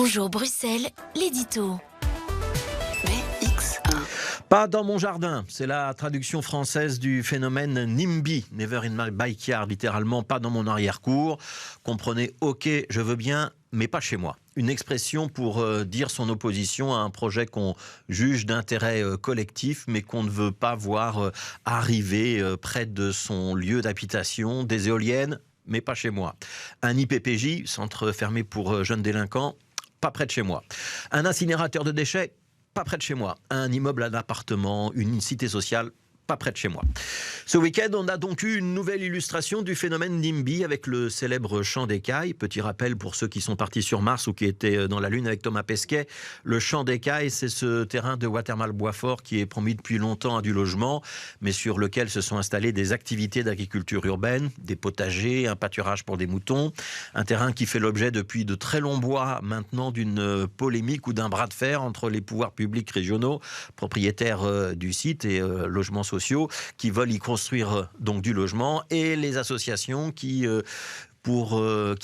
Bonjour Bruxelles, l'édito. BX1. Pas dans mon jardin, c'est la traduction française du phénomène NIMBY, Never in my backyard, littéralement pas dans mon arrière-cour. Comprenez, ok, je veux bien, mais pas chez moi. Une expression pour dire son opposition à un projet qu'on juge d'intérêt collectif, mais qu'on ne veut pas voir arriver près de son lieu d'habitation, des éoliennes, mais pas chez moi. Un IPPJ, centre fermé pour jeunes délinquants, pas près de chez moi. Un incinérateur de déchets, pas près de chez moi. Un immeuble à appartement, une cité sociale, pas près de chez moi. Ce week-end, on a donc eu une nouvelle illustration du phénomène NIMBY avec le célèbre champ d'écailles. Petit rappel pour ceux qui sont partis sur Mars ou qui étaient dans la Lune avec Thomas Pesquet. Le champ d'écailles, c'est ce terrain de Watermal-Boisfort qui est promis depuis longtemps à du logement, mais sur lequel se sont installées des activités d'agriculture urbaine, des potagers, un pâturage pour des moutons. Un terrain qui fait l'objet depuis de très longs mois maintenant d'une polémique ou d'un bras de fer entre les pouvoirs publics régionaux, propriétaires du site et logements sociaux, qui veulent y construire donc du logement, et les associations qui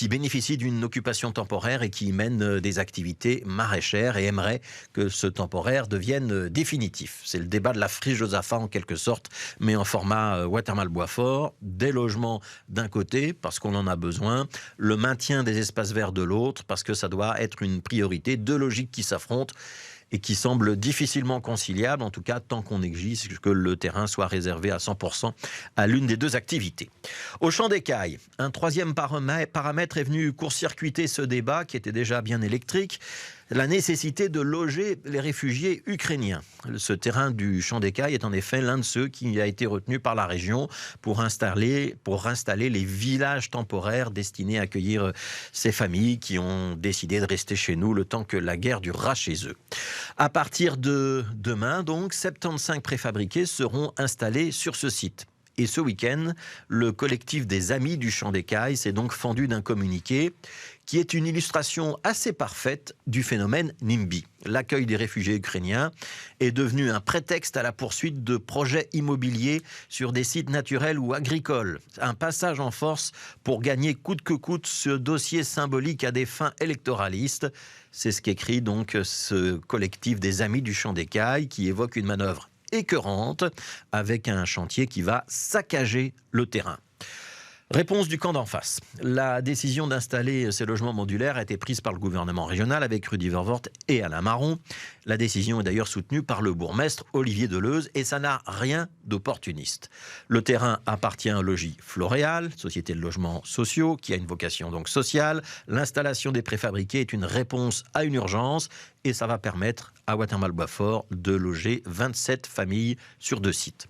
bénéficient d'une occupation temporaire et qui mènent des activités maraîchères et aimeraient que ce temporaire devienne définitif. C'est le débat de la friche Josaphat en quelque sorte, mais en format Watermal-Boisfort. Des logements d'un côté, parce qu'on en a besoin, le maintien des espaces verts de l'autre, parce que ça doit être une priorité. Deux logiques qui s'affrontent et qui semble difficilement conciliable, en tout cas tant qu'on exige que le terrain soit réservé à 100% à l'une des deux activités. Au champ d'écailles, un troisième paramètre est venu court-circuiter ce débat qui était déjà bien électrique, la nécessité de loger les réfugiés ukrainiens. Ce terrain du champ d'écailles est en effet l'un de ceux qui a été retenu par la région pour installer les villages temporaires destinés à accueillir ces familles qui ont décidé de rester chez nous le temps que la guerre durera chez eux. À partir de demain, donc, 75 préfabriqués seront installés sur ce site. Et ce week-end, le collectif des Amis du Champ d'écailles s'est donc fendu d'un communiqué qui est une illustration assez parfaite du phénomène NIMBY. L'accueil des réfugiés ukrainiens est devenu un prétexte à la poursuite de projets immobiliers sur des sites naturels ou agricoles. Un passage en force pour gagner coûte que coûte ce dossier symbolique à des fins électoralistes. C'est ce qu'écrit donc ce collectif des Amis du Champ d'écailles qui évoque une manœuvre écœurante avec un chantier qui va saccager le terrain. Réponse du camp d'en face. La décision d'installer ces logements modulaires a été prise par le gouvernement régional avec Rudy Vervoort et Alain Marron. La décision est d'ailleurs soutenue par le bourgmestre Olivier Deleuze et ça n'a rien d'opportuniste. Le terrain appartient au logis Floréal, société de logements sociaux, qui a une vocation donc sociale. L'installation des préfabriqués est une réponse à une urgence et ça va permettre à Watermal-Boisfort de loger 27 familles sur 2 sites.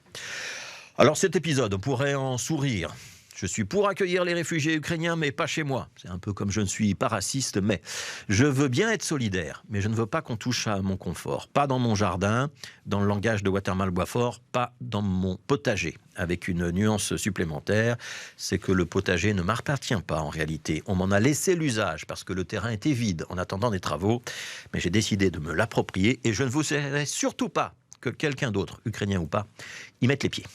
Alors cet épisode, on pourrait en sourire. Je suis pour accueillir les réfugiés ukrainiens, mais pas chez moi. C'est un peu comme je ne suis pas raciste, mais je veux bien être solidaire, mais je ne veux pas qu'on touche à mon confort. Pas dans mon jardin, dans le langage de Watermal-Boisfort, pas dans mon potager. Avec une nuance supplémentaire, c'est que le potager ne m'appartient pas en réalité. On m'en a laissé l'usage parce que le terrain était vide en attendant des travaux, mais j'ai décidé de me l'approprier et je ne vous laisserai surtout pas que quelqu'un d'autre, ukrainien ou pas, y mette les pieds.